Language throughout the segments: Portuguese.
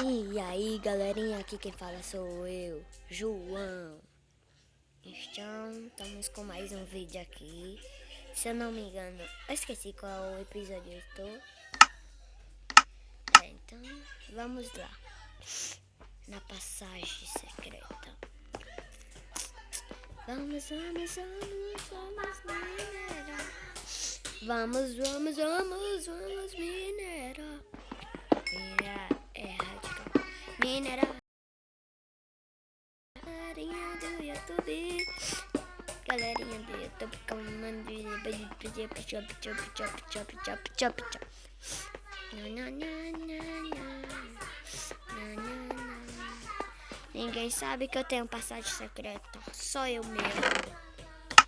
E aí, galerinha, aqui quem fala sou eu, João. Então, estamos com mais um vídeo aqui. Se eu não me engano, eu esqueci qual episódio eu estou. Então, vamos lá. Na passagem secreta. Vamos minerar. Vamos minerar. Minerar é radical. Minerar. Galerinha do YouTube, galerinha do YouTube, comando ninguém sabe que eu tenho passagem secreta, só eu mesmo,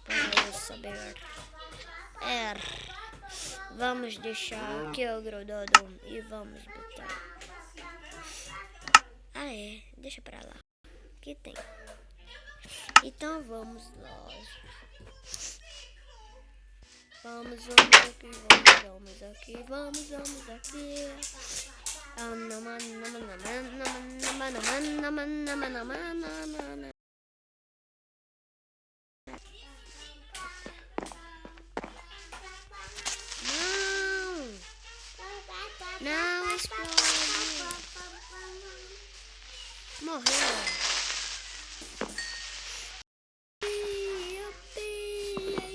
para eu saber. Vamos deixar aqui o grudado e vamos botar. Deixa pra lá. Que tem. Então vamos lá. Vamos aqui. Não explode. Morreu.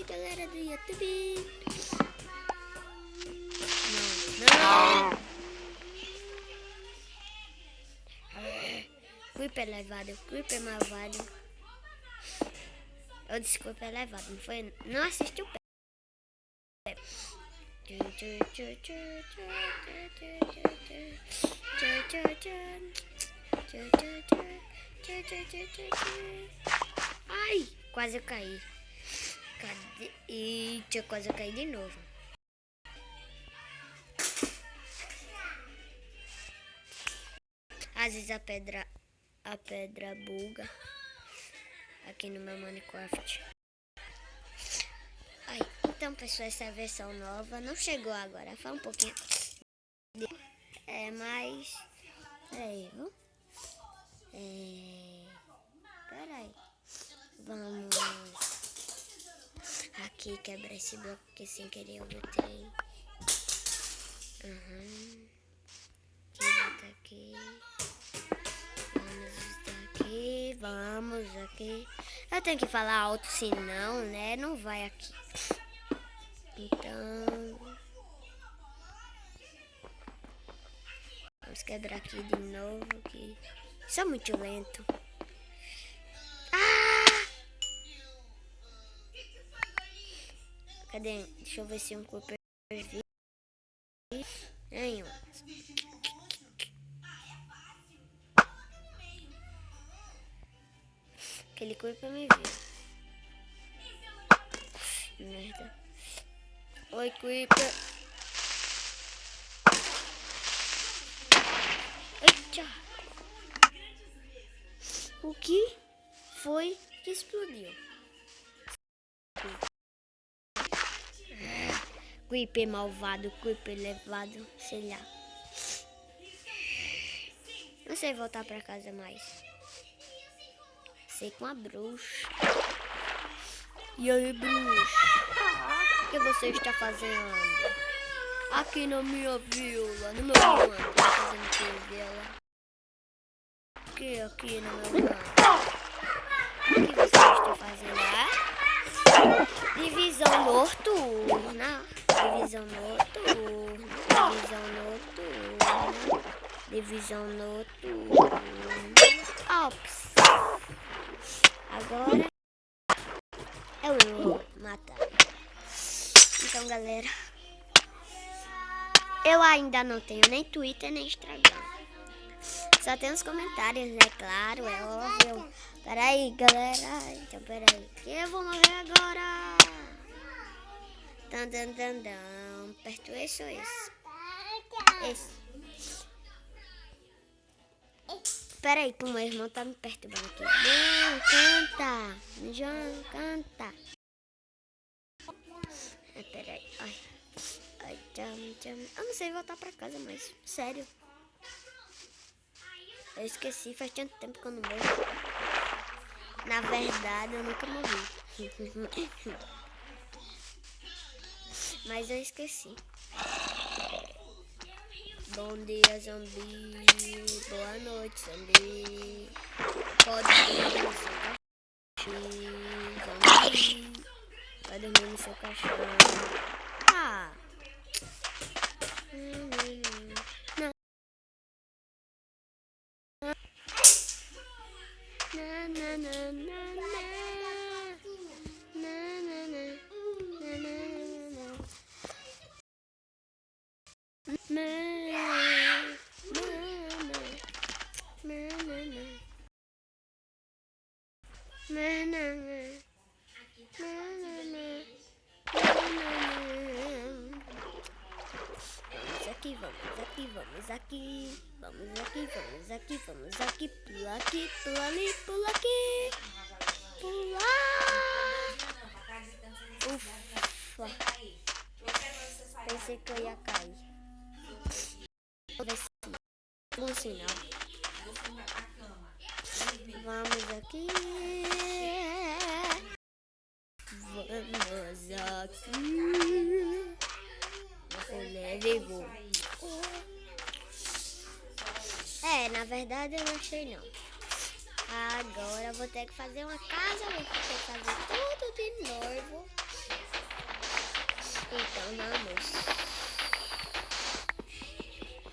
Galera do YouTube. Não. Creeper levado, Creeper malvado. Eu desculpa é levado, não foi? Não assistiu o pé. Ai, quase eu caí. Cadê? Eita, quase eu caí de novo. Às vezes a pedra buga aqui no meu Minecraft. Então, pessoal, essa versão nova não chegou agora. Foi um pouquinho. Mas. Peraí, viu? Peraí. Vamos. Aqui quebrar esse bloco que sem querer eu botei. Aqui. Vamos aqui. Eu tenho que falar alto, senão, né? Não vai aqui. Então, vamos quebrar aqui de novo. Que sou muito lento. Cadê? Deixa eu ver se um Creeper viu. Nenhum. Aquele Creeper me viu. Merda. Oi, Creeper. Eita. O que foi que explodiu? Creeper malvado, Creeper levado, sei lá. Não sei voltar pra casa mais. Sei com a bruxa. E aí, bruxa? O que você está fazendo? Aqui na minha vila, no meu mundo. Tá fazendo o que, vila? O que aqui no meu mundo? O que você está fazendo? Divisão noturna. Divisão noturna. Ops. Agora eu vou matar. Então, galera, eu ainda não tenho nem Twitter nem Instagram. Só tem os comentários, é claro, é óbvio. Peraí, galera. Então, peraí. Eu vou morrer agora. Perto esse ou esse? Esse. Peraí, que o meu irmão tá me perturbando aqui. Não, canta. João, canta. Peraí. Ai, eu não sei voltar pra casa mais. Sério. Eu esqueci, faz tanto tempo que eu não morro. Na verdade, eu nunca morri. Mas eu esqueci. Bom dia, zumbi. Boa noite, zumbi. Pode dormir no seu cachorro, zumbi. Pode dormir no seu cachorro. Ah. Não. Na, na, na, na, na. Vamos aqui, vamos aqui, pula aqui, pula ali, pula aqui, pular. Ufa, pensei que eu ia cair. Vou ver se bom sinal. Vamos aqui, vamos aqui. Eu levo. Na verdade eu não achei não. Agora eu vou ter que fazer uma casa, vou ter que fazer tudo de novo. Então vamos.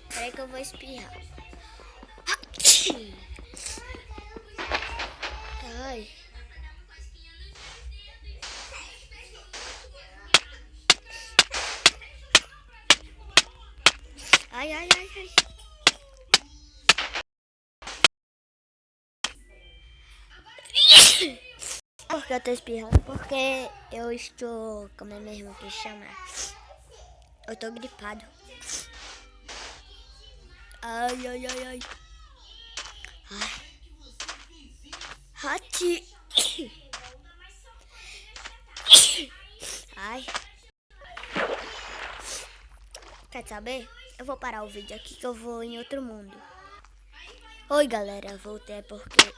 Peraí que eu vou espirrar. Ai. Ai, ai, ai, ai. Por que eu tô espirrando? Porque eu estou, como é mesmo que chama? Eu tô gripado. Ai, ai, ai, ai. Hati. Ai. Quer saber? Eu vou parar o vídeo aqui que eu vou em outro mundo. Oi, galera. Voltei porque...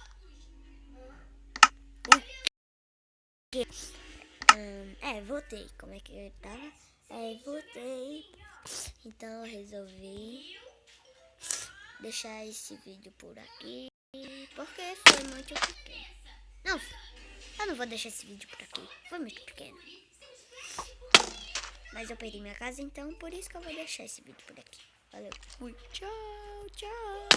voltei. Como é que eu tava? Voltei. Então eu resolvi deixar esse vídeo por aqui. Porque foi muito pequeno. Não, eu não vou deixar esse vídeo por aqui. Foi muito pequeno. Mas eu perdi minha casa, então por isso que eu vou deixar esse vídeo por aqui. Valeu. Fui. Tchau, tchau.